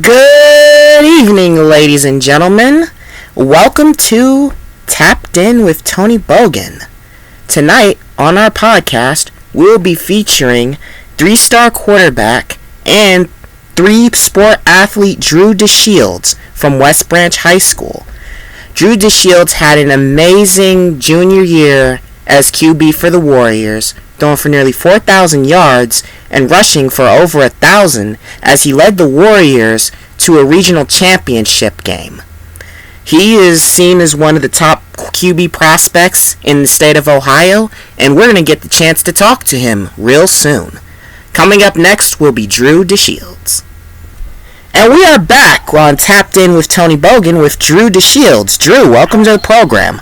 Good evening, ladies and gentlemen. Welcome to Tapped In with Tony Bogan. Tonight on our podcast, we'll be featuring three-star quarterback and three-sport athlete Dru DeShields from West Branch High School. Dru DeShields had an amazing junior year as QB for the Warriors, throwing for nearly 4,000 yards and rushing for over 1,000 as he led the Warriors to a regional championship game. He is seen as one of the top QB prospects in the state of Ohio, and we're going to get the chance to talk to him real soon. Coming up next will be Dru DeShields. And we are back on Tapped In with Tony Bogan with Dru DeShields. Dru, welcome to the program.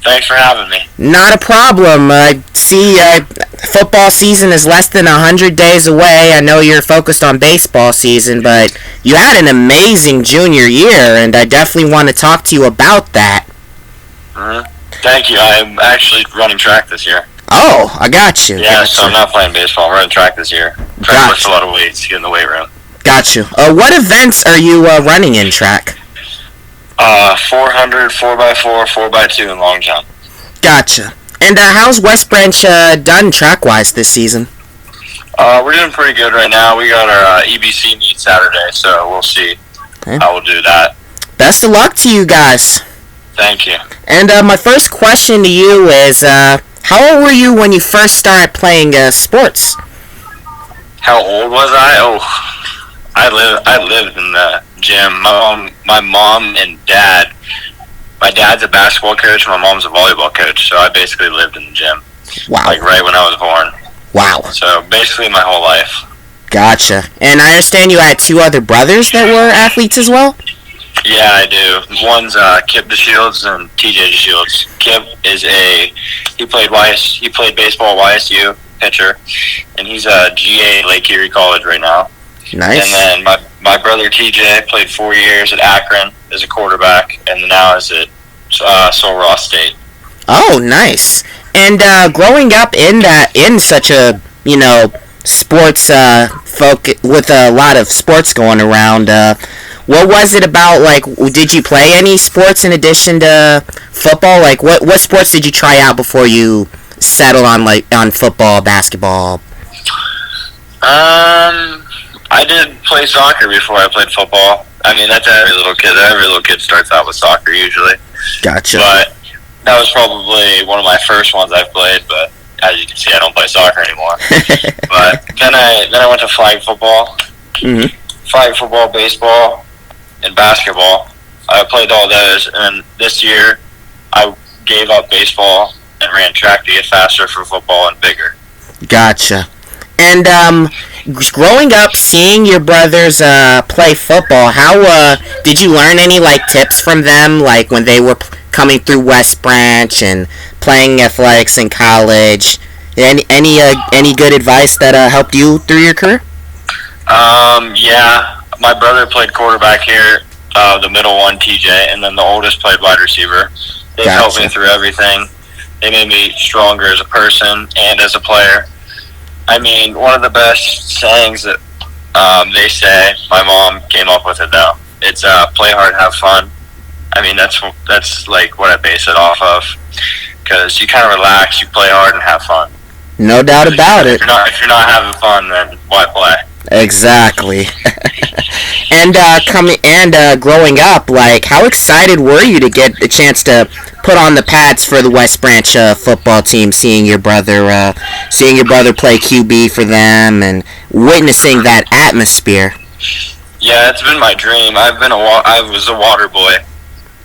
Thanks for having me. Not a problem. Football season is less than 100 days away. I know you're focused on baseball season, but you had an amazing junior year, and I definitely want to talk to you about that. Mm-hmm. Thank you. I'm actually running track this year. Oh, I got you. Yeah, so I'm not playing baseball. I'm running track this year. Trying to lift a lot of weights, get in the weight room. Got you. What events are you running in track? 400, 4x4, 4x2, and long jump. Gotcha. And how's West Branch done track-wise this season? We're doing pretty good right now. We got our EBC meet Saturday, so we'll see how we'll do that. Best of luck to you guys. Thank you. And my first question to you is, how old were you when you first started playing sports? How old was I? Oh, I lived in the gym. My mom and dad. My dad's a basketball coach. My mom's a volleyball coach. So I basically lived in the gym. Wow. Like right when I was born. Wow. So basically my whole life. Gotcha. And I understand you had two other brothers that were athletes as well? Yeah, I do. One's Kee On DeShields and TJ DeShields. Kip is he played baseball at YSU, pitcher, and he's a GA at Lake Erie College right now. Nice. And then my brother TJ played 4 years at Akron as a quarterback, and now is at Sul Ross State. Oh, nice. And growing up in such a sports with a lot of sports going around, what was it about? Like, did you play any sports in addition to football? Like, what sports did you try out before you settled on football, basketball? I did play soccer before I played football. I mean, that's every little kid. Every little kid starts out with soccer usually. Gotcha. But that was probably one of my first ones I've played. But as you can see, I don't play soccer anymore. But then I went to flag football, flag football, baseball, and basketball. I played all those, and this year I gave up baseball and ran track to get faster for football and bigger. Gotcha. And growing up, seeing your brothers play football, how did you learn any tips from them, like when they were coming through West Branch and playing athletics in college? Any good advice that helped you through your career? Yeah, my brother played quarterback here, the middle one, TJ, and then the oldest played wide receiver. They helped me through everything. They made me stronger as a person and as a player. I mean, one of the best sayings that they say, my mom came up with it though. It's play hard, have fun. I mean, that's like what I base it off of, because you kind of relax, you play hard, and have fun. No doubt about it. If you're not having fun, then why play? Exactly. And growing up, how excited were you to get the chance to put on the pads for the West Branch football team, seeing your brother play QB for them and witnessing that atmosphere? Yeah, it's been my dream. I was a water boy,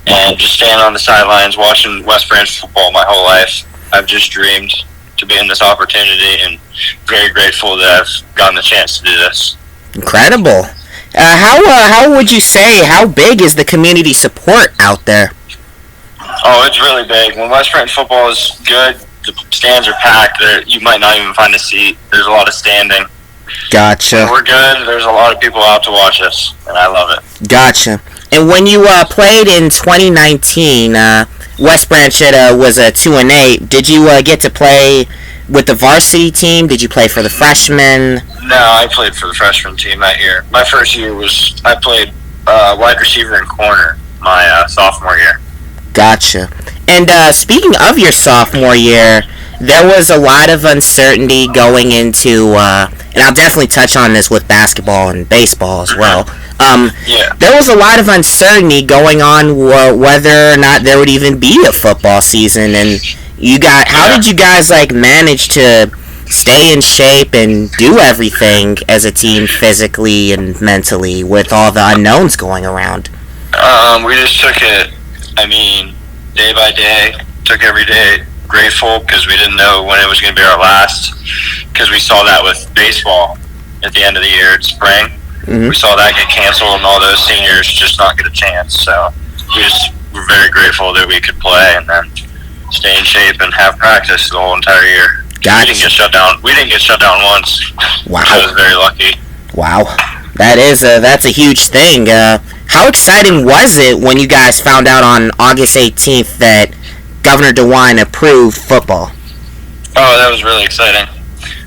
and just standing on the sidelines watching West Branch football my whole life. I've just dreamed to be in this opportunity, and very grateful that I've gotten the chance to do this. Incredible. How would you say, how big is the community support out there? Oh, it's really big. When West Branch football is good, the stands are packed. You might not even find a seat. There's a lot of standing. Gotcha. When we're good, there's a lot of people out to watch us, and I love it. Gotcha. And when you played in 2019, West Branch was 2-8. Did you get to play with the varsity team? Did you play for the freshmen? No, I played for the freshman team that year. My first year I played wide receiver and corner my sophomore year. Gotcha. And speaking of your sophomore year, there was a lot of uncertainty going into, and I'll definitely touch on this with basketball and baseball as well. There was a lot of uncertainty going on whether or not there would even be a football season, and how did you guys manage to stay in shape and do everything as a team physically and mentally with all the unknowns going around? We just took it, day by day, took every day grateful because we didn't know when it was going to be our last, because we saw that with baseball at the end of the year in spring. Mm-hmm. We saw that get canceled and all those seniors just not get a chance. So we just were very grateful that we could play and then stay in shape and have practice the whole entire year. Gotcha. We didn't get shut down. We didn't get shut down once. Wow. I was very lucky. Wow. That's a huge thing. How exciting was it when you guys found out on August 18th that Governor DeWine approved football? Oh, that was really exciting.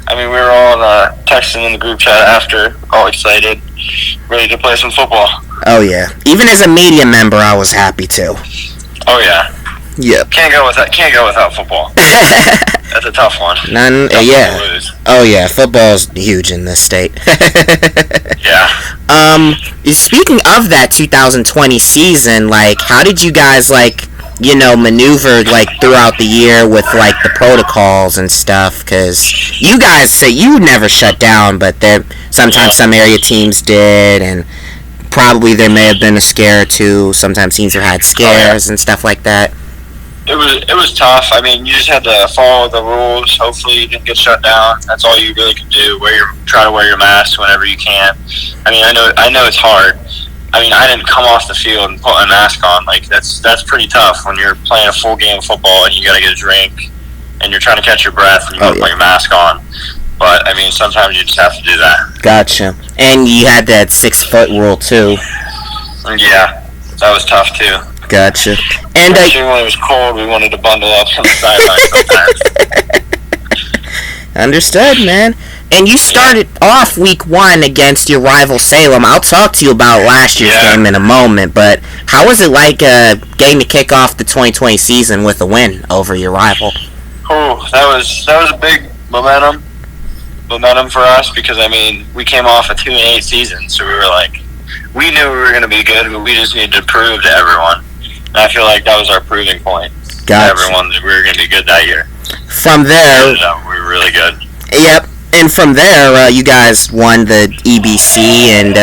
We were all texting in the group chat after, all excited, ready to play some football. Oh, yeah. Even as a media member, I was happy, too. Oh, yeah. Yep. Can't go without football. That's a tough one. Yeah. To lose. Oh, yeah. Football's huge in this state. Yeah. Speaking of that 2020 season, how did you guys, maneuver, throughout the year with, the protocols and stuff? Because you guys say you never shut down, but sometimes some area teams did, and probably there may have been a scare or two. Sometimes teams have had scares and stuff like that. It was tough. You just had to follow the rules. Hopefully you didn't get shut down. That's all you really can do. Try to wear your mask whenever you can. I know it's hard. I didn't come off the field and put my mask on. That's pretty tough when you're playing a full game of football and you got to get a drink and you're trying to catch your breath and you don't put your mask on. But sometimes you just have to do that. Gotcha. And you had that 6-foot rule too. Yeah, that was tough too. Gotcha. And especially when it was cold, we wanted to bundle up on the sideline sometimes. Understood, man. And you started off week 1 against your rival Salem. I'll talk to you about last year's game in a moment, but how was it getting to kick off the 2020 season with a win over your rival? Oh, that was a big momentum for us because we came off a 2-8 season, so we were we knew we were going to be good, but we just needed to prove to everyone. And I feel like that was our proving point to everyone that we were going to be good that year. From there, we were really good. Yep. And from there, you guys won the EBC, and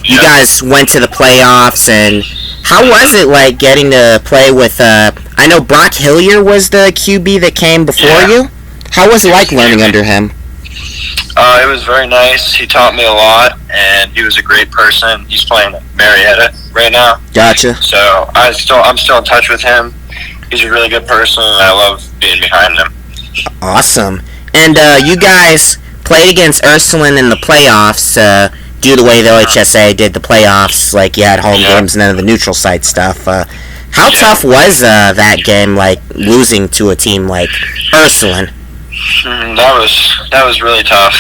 you guys went to the playoffs. And how was it getting to play with? I know Brock Hillier was the QB that came before you. How was it learning under him? It was very nice. He taught me a lot, and he was a great person. He's playing at Marietta right now. Gotcha. So I'm still in touch with him. He's a really good person, and I love being behind him. Awesome. And you guys played against Ursuline in the playoffs due to the way the OHSA did the playoffs. You had home games and none of the neutral site stuff. How tough was that game, losing to a team like Ursuline? That was really tough.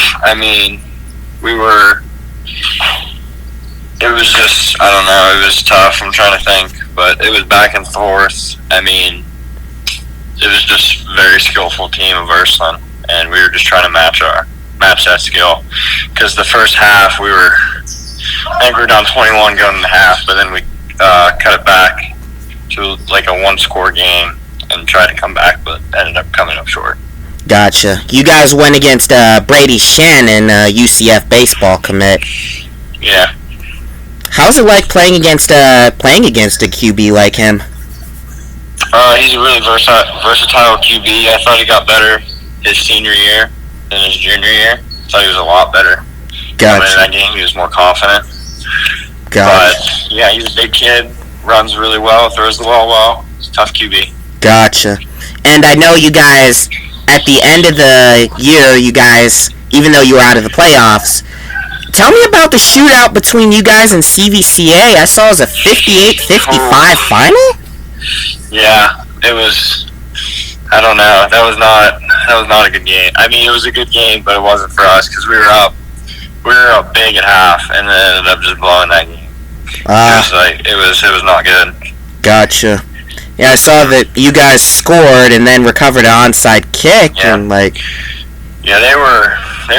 It was just, I don't know, it was tough. I'm trying to think, but it was back and forth. It was just a very skillful team of Ursuline, and we were just trying to match that skill. Because the first half, we were down 21 going into half, but then we cut it back to a 1-score game and tried to come back, but ended up coming up short. Gotcha. You guys went against Brady Shannon, UCF baseball commit. Yeah. How's it playing against a QB like him? He's a really versatile QB. I thought he got better his senior year than his junior year. I thought he was a lot better. Gotcha. In that game, he was more confident. Gotcha. But yeah, he's a big kid, runs really well, throws the ball well. He's a tough QB. Gotcha. And I know you guys, at the end of the year, even though you were out of the playoffs, tell me about the shootout between you guys and CVCA. I saw it was a 58-55 final? Yeah, it was. I don't know. That was not a good game. It was a good game, but it wasn't for us because we were up we were up big at half, and then ended up just blowing that game. It was not good. Gotcha. Yeah, I saw that you guys scored and then recovered an onside kick, and yeah, they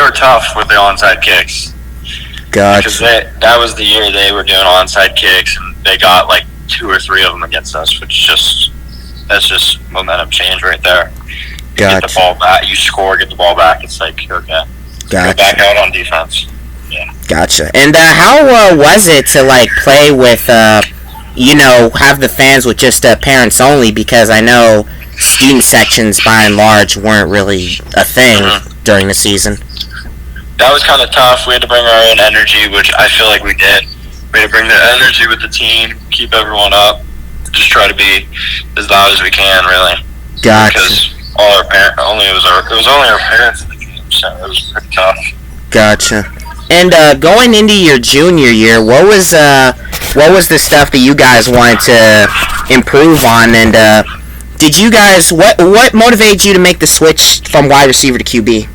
were tough with the onside kicks. Gotcha. Because that was the year they were doing onside kicks, and they got like 2 or 3 of them against us, that's just momentum change right there. Gotcha. Get the ball back, you score, get the ball back. It's like, okay, go back out on defense. Yeah. Gotcha. And how was it to like play with, have the fans with just parents only? Because I know student sections by and large weren't really a thing during the season. That was kind of tough. We had to bring our own energy, which I feel like we did. We had to bring the energy with the team, keep everyone up, just try to be as loud as we can, really. Gotcha. Because it was only our parents in the game, so it was pretty tough. Gotcha. And going into your junior year, what was the stuff that you guys wanted to improve on? And did you guys what motivated you to make the switch from wide receiver to QB?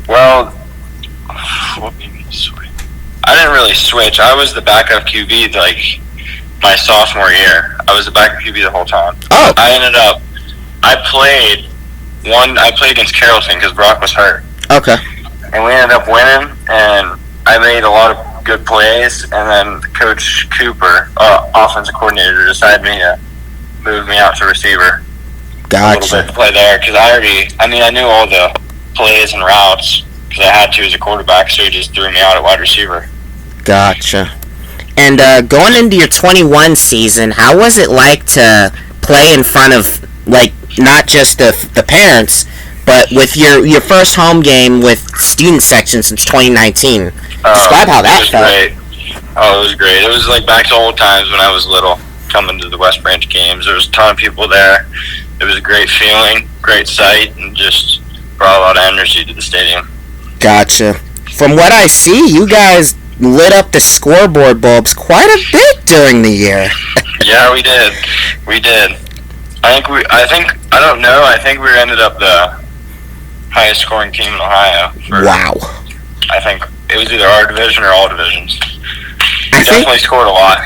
Well, what made me switch? I didn't really switch. I was the backup QB like my sophomore year. I was the backup QB the whole time. Oh. I played against Carrollton because Brock was hurt. Okay. And we ended up winning, and I made a lot of good plays, and then Coach Cooper, offensive coordinator, decided to move me out to receiver. Gotcha. A little bit to play there because I knew all the plays and routes because I had to as a quarterback, so he just threw me out at wide receiver. Gotcha. And going into your 21 season, how was it like to play in front of, like, not just the parents, but with your first home game with student section since 2019? Describe how that felt. Great. Oh, it was great. It was like back to old times when I was little, coming to the West Branch games. There was a ton of people there. It was a great feeling, great sight, and just brought a lot of energy to the stadium. Gotcha. From what I see, you guys lit up the scoreboard bulbs quite a bit during the year. Yeah, we did. I think we ended up the highest scoring team in Ohio. Wow. I think it was either our division or all divisions. We definitely scored a lot.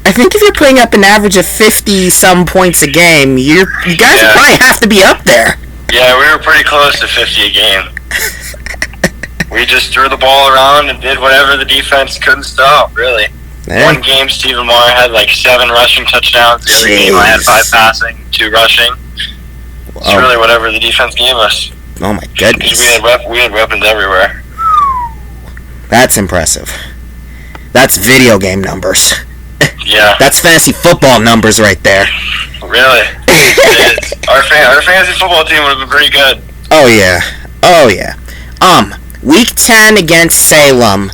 I think if you're putting up an average of 50-some points a game, you guys probably have to be up there. Yeah, we were pretty close to 50 a game. We just threw the ball around and did whatever the defense couldn't stop, really. Man. One game, Stephen Moore had like 7 rushing touchdowns. The other game, I had 5 passing, 2 rushing. It's really whatever the defense gave us. Oh, my goodness. We had weapons everywhere. That's impressive. That's video game numbers. Yeah. That's fantasy football numbers right there. Really? Our fantasy football team would have been pretty good. Oh, yeah. Week 10 against Salem.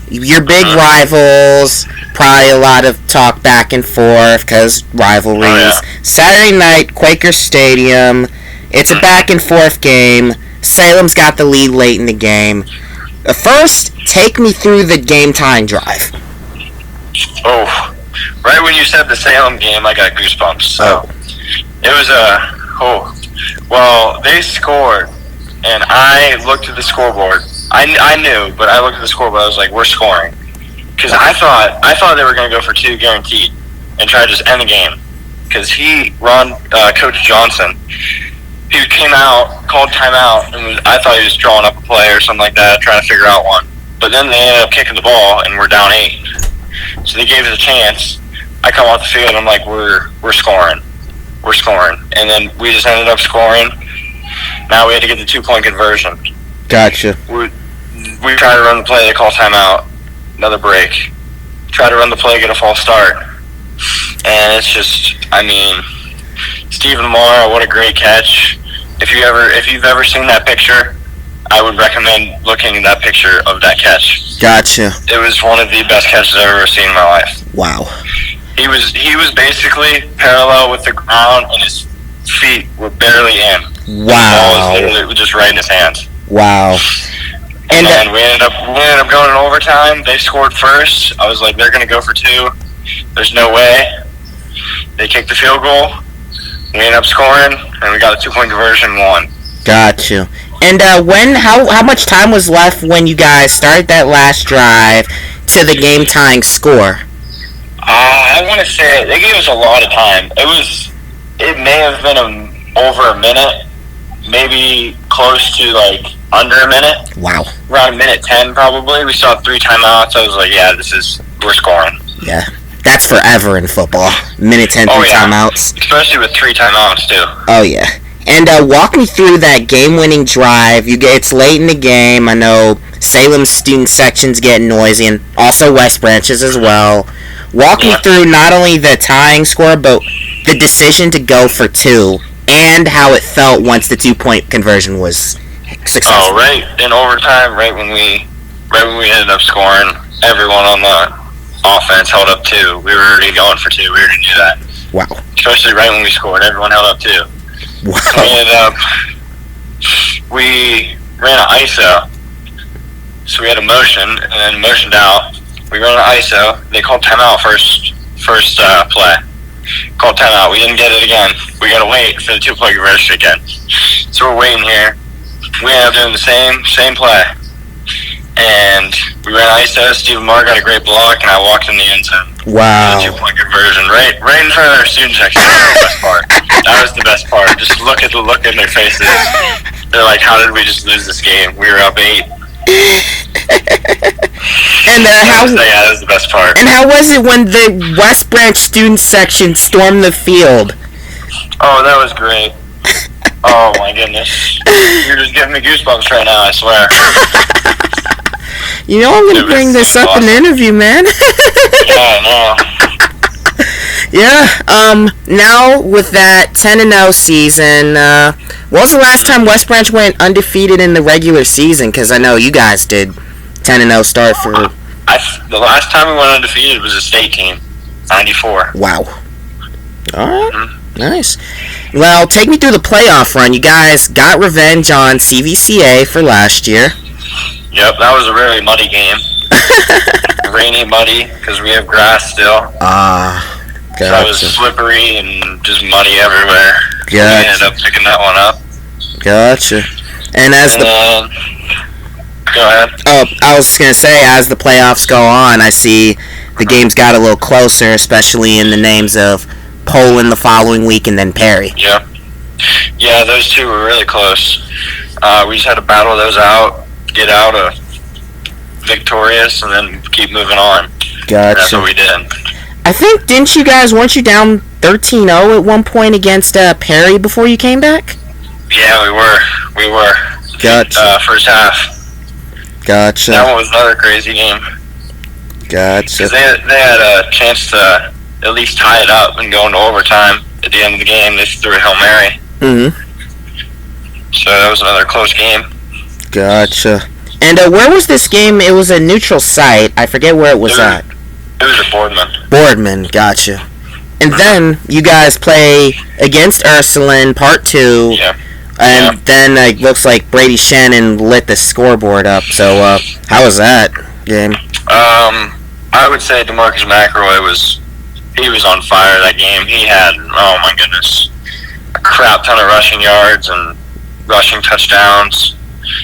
Your big rivals. Probably a lot of talk back and forth because rivalries. Oh, yeah. Saturday night, Quaker Stadium. It's a back and forth game. Salem's got the lead late in the game. First, take me through the game time drive. Oh, right when you said the Salem game, I got goosebumps. So it was well, they scored, and I looked at the scoreboard. I knew, but I looked at the scoreboard. I was like, we're scoring, because I thought they were going to go for 2 guaranteed and try to just end the game. Because Coach Johnson, he came out, called timeout, and I thought he was drawing up a play or something like that, trying to figure out one. But then they ended up kicking the ball, and we're down 8. So they gave us a chance. I come off the field, and I'm like, we're scoring. We're scoring. And then we just ended up scoring. Now we had to get the 2-point conversion. Gotcha. We try to run the play, they call timeout. Another break. Try to run the play, get a false start. And it's just, Stephen Moore, what a great catch. If you've ever seen that picture, I would recommend looking at that picture of that catch. Gotcha. It was one of the best catches I've ever seen in my life. Wow. He was basically parallel with the ground, and his feet were barely in. Wow. The ball was literally just right in his hands. Wow. And then we ended up going in overtime. They scored first. I was like, they're going to go for 2. There's no way. They kicked the field goal. We ended up scoring, and we got a 2-point conversion and won. Gotcha. And how much time was left when you guys started that last drive to the game tying score? I want to say they gave us a lot of time. It may have been over a minute, maybe close to like under a minute. Wow. Around a minute 10 probably. We saw 3 timeouts. I was like, yeah, we're scoring. Yeah. That's forever in football. Minute 10, 3 timeouts. Especially with 3 timeouts too. Oh yeah. And walk me through that game-winning drive. It's late in the game. I know Salem's student section's getting noisy, and also West Branch's as well. Walk me through not only the tying score, but the decision to go for 2, and how it felt once the 2-point conversion was successful. Oh, right in overtime, right when we ended up scoring, everyone on the offense held up 2. We were already going for 2. We already knew that. Wow. Especially right when we scored, everyone held up 2. Wow. We ran an ISO, so we had a motion, and then motioned out. We ran an ISO. They called timeout first play. Called timeout. We didn't get it again. We got to wait for the 2-play conversion again. So we're waiting here. We ended up doing the same play. And we ran ISO. Stephen Marr got a great block, and I walked in the end zone. Wow. The 2-point conversion, right in front of our student section. That was the best part. That was the best part. Just look at the look in their faces. They're like, how did we just lose this game? We were up 8. And that was the best part. And how was it when the West Branch student section stormed the field? Oh, that was great. Oh my goodness. You're just giving me goosebumps right now, I swear. You know I'm going to bring this up in the interview, man. Yeah, no. Yeah, now with that 10-0 season, what was the last time West Branch went undefeated in the regular season? Because I know you guys did 10-0 start for... The last time we went undefeated was a state team, 94. Wow. All right. Mm-hmm. Nice. Well, take me through the playoff run. You guys got revenge on CVCA for last year. Yep, that was a really muddy game. Rainy, muddy, because we have grass still. Gotcha. So it was slippery and just muddy everywhere. Gotcha. We ended up picking that one up. Gotcha. And go ahead. Oh, I was just going to say, as the playoffs go on, I see the games got a little closer, especially in the names of Poland the following week and then Perry. Yeah. Yeah, those two were really close. We just had to battle those out, get out victorious, and then keep moving on. Gotcha. That's what we did. I think, weren't you down 13-0 at one point against Perry before you came back? Yeah, we were. Gotcha. First half. Gotcha. That one was another crazy game. Gotcha. Because they had a chance to at least tie it up and go into overtime. At the end of the game, they threw a Hail Mary. Mm-hmm. So that was another close game. Gotcha. And where was this game? It was a neutral site. I forget where it was at. It was at Boardman. Boardman, gotcha. And then you guys play against Ursuline, Part 2. Yeah. And then it looks like Brady Shannon lit the scoreboard up. So, how was that game? I would say DeMarcus McElroy was on fire that game. He had, oh my goodness, a crap ton of rushing yards and rushing touchdowns.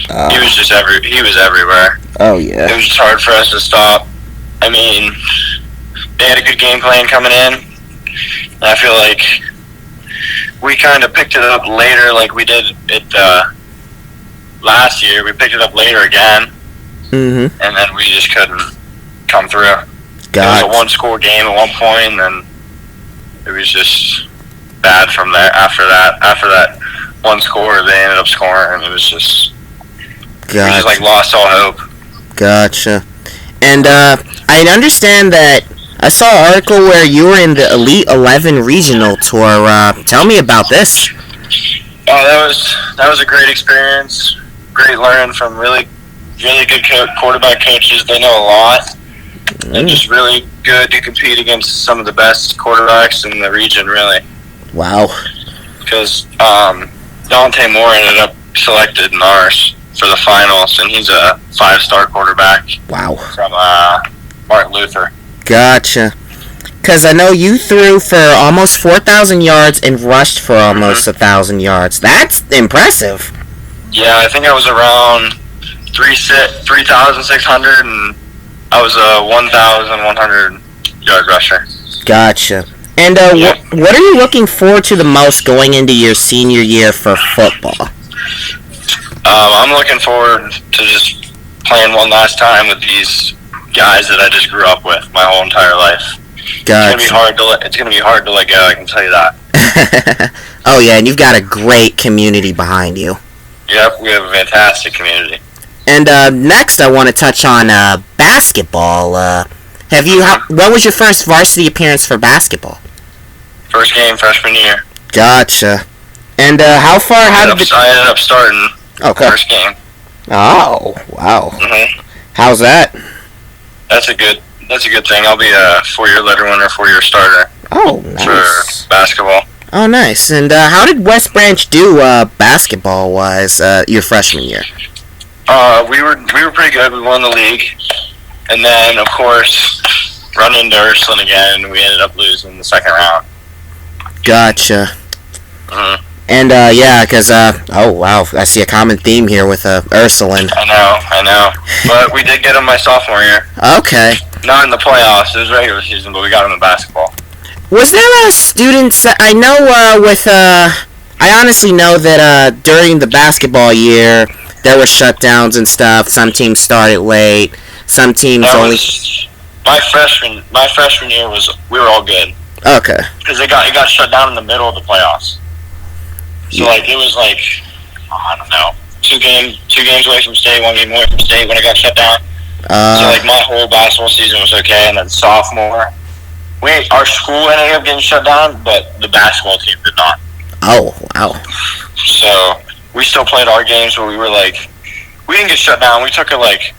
He was everywhere. Oh, yeah. It was just hard for us to stop. I mean, they had a good game plan coming in. And I feel like we kind of picked it up later like we did it last year. We picked it up later again. Mm-hmm. And then we just couldn't come through. It was a one-score game at one point, and then it was just bad from there. After that one score, they ended up scoring, and it was just... We just lost all hope. Gotcha. And I understand that I saw an article where you were in the Elite 11 regional tour. Tell me about this. Oh, that was a great experience. Great learning from really good quarterback coaches. They know a lot. And just really good to compete against some of the best quarterbacks in the region, really. Wow. Because Dante Moore ended up selected in ours for the finals, and he's a 5-star quarterback. Wow. From Martin Luther. Gotcha. Because I know you threw for almost 4,000 yards and rushed for almost 1,000 yards. That's impressive. Yeah, I think I was around 3,600, and I was a 1,100 yard rusher. Gotcha. And what are you looking forward to the most going into your senior year for football? I'm looking forward to just playing one last time with these guys that I just grew up with my whole entire life. Gotcha. It's gonna be hard to let go. I can tell you that. Oh yeah, and you've got a great community behind you. Yep, we have a fantastic community. And next, I want to touch on basketball. What was your first varsity appearance for basketball? First game, freshman year. Gotcha. And how far? I ended up starting. Okay. First game. Oh wow. Mhm. How's that? That's a good thing. I'll be a 4-year letter winner, 4-year starter. Oh, nice. For basketball. Oh, nice. And how did West Branch do basketball-wise your freshman year? We were pretty good. We won the league, and then of course run into Ursuline again, and we ended up losing the second round. Gotcha. Mm-hmm. And because oh wow, I see a common theme here with Ursuline. I know. But we did get them my sophomore year. Okay. Not in the playoffs. It was regular season, but we got them in basketball. Was there a student? I know I honestly know that during the basketball year there were shutdowns and stuff. Some teams started late. Some teams only. My freshman year we were all good. Okay. Because it got shut down in the middle of the playoffs. So it was I don't know, two games away from state, 1 game away from state when it got shut down. So my whole basketball season was okay, and then sophomore, our school ended up getting shut down, but the basketball team did not. Oh wow! So we still played our games, but we didn't get shut down. We took it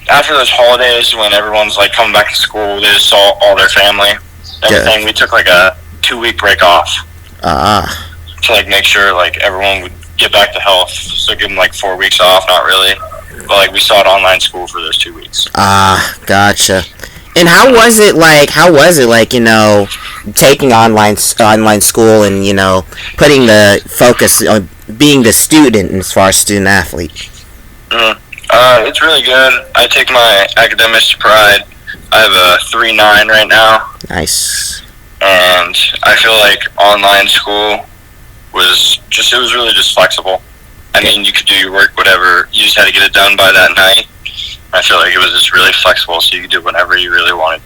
after those holidays when everyone's coming back to school, they just saw all their family, everything. Yeah. We took a 2-week break off. To make sure everyone would get back to health. So give them 4 weeks off, not really, but we saw it online school for those 2 weeks. Gotcha. And how was it taking online school and putting the focus on being the student as far as student athlete? Mm-hmm. It's really good. I take my academics to pride. I have a 3.9 right now. Nice. And I feel online school was really just flexible. I mean, you could do your work, whatever. You just had to get it done by that night. I feel it was just really flexible, so you could do whatever you really wanted.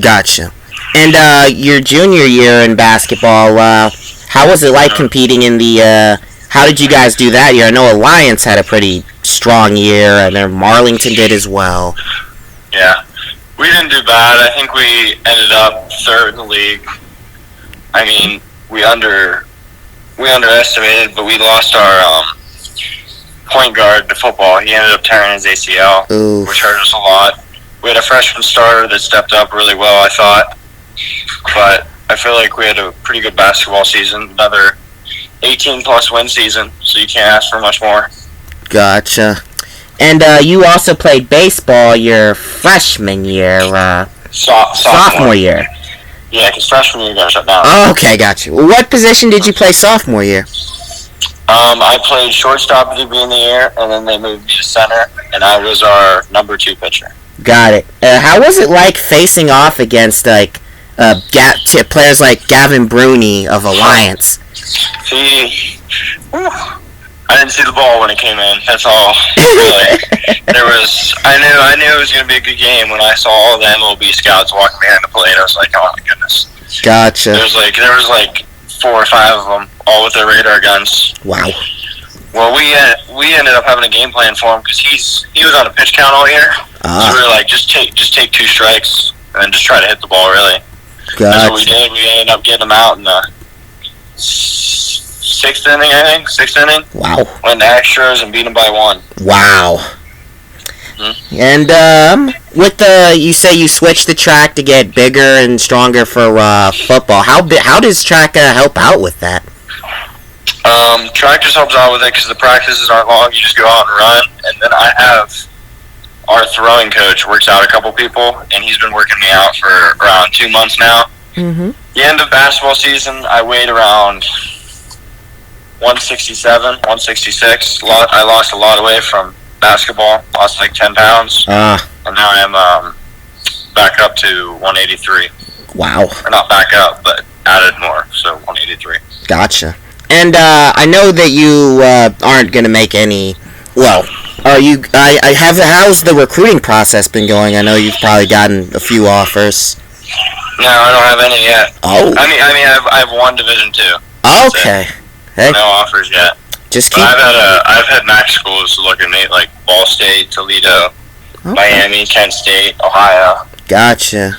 Gotcha. And your junior year in basketball, how was it competing in the? How did you guys do that year? I know Alliance had a pretty strong year, and then Marlington did as well. Yeah, we didn't do bad. I think we ended up third in the league. I mean, we underestimated, but we lost our point guard to football. He ended up tearing his ACL, which hurt us a lot. We had a freshman starter that stepped up really well, I thought. But I feel we had a pretty good basketball season, another 18-plus win season, so you can't ask for much more. Gotcha. And you also played baseball your freshman year, sophomore year. Yeah, because freshman year got shut down. Oh, okay, gotcha. What position did you play sophomore year? I played shortstop at the beginning of the year, and then they moved me to center, and I was our number 2 pitcher. Got it. How was it facing off against players like Gavin Bruni of Alliance? See, I didn't see the ball when it came in. That's all. Really. I knew it was going to be a good game when I saw all the MLB scouts walking behind the plate. I was like, oh my goodness. Gotcha. There was 4 or 5 of them, all with their radar guns. Wow. Well, we ended up having a game plan for him because he was on a pitch count all year. So we were just take 2 strikes and then just try to hit the ball. Really. Gotcha. That's what we did. We ended up getting him out in the 6th inning, I think. 6th inning. Wow. Went to extras and beat him by 1. Wow. Mm-hmm. And you say you switched the track to get bigger and stronger for football. How does track help out with that? Track just helps out with it because the practices aren't long. You just go out and run. And then I have our throwing coach works out a couple people, and he's been working me out for around 2 months now. Mm-hmm. The end of basketball season, I weighed around 167, 166. I lost a lot of weight from basketball. Lost like 10 pounds. And now I'm back up to 183. Wow. Or not back up, but added more, so 183. Gotcha. And I know that you aren't going to make any... Well, are you... how's the recruiting process been going? I know you've probably gotten a few offers. No, I don't have any yet. Oh. I mean, I have one Division II. Okay. Hey. No offers yet. Just keep... I've had max schools look at me, like Ball State, Toledo, Miami, Kent State, Ohio. Gotcha.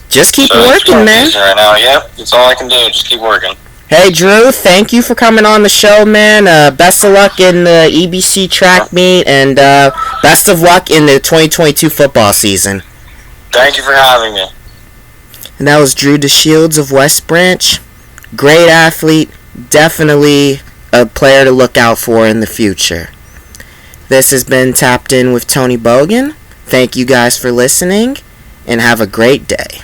Just keep working, man. Right now, yep. That's all I can do. Just keep working. Hey, Drew, thank you for coming on the show, man. Best of luck in the EBC track meet, and best of luck in the 2022 football season. Thank you for having me. And that was Dru DeShields of West Branch. Great athlete. Definitely a player to look out for in the future. This has been Tapped In with Tony Bogan. Thank you guys for listening, and have a great day.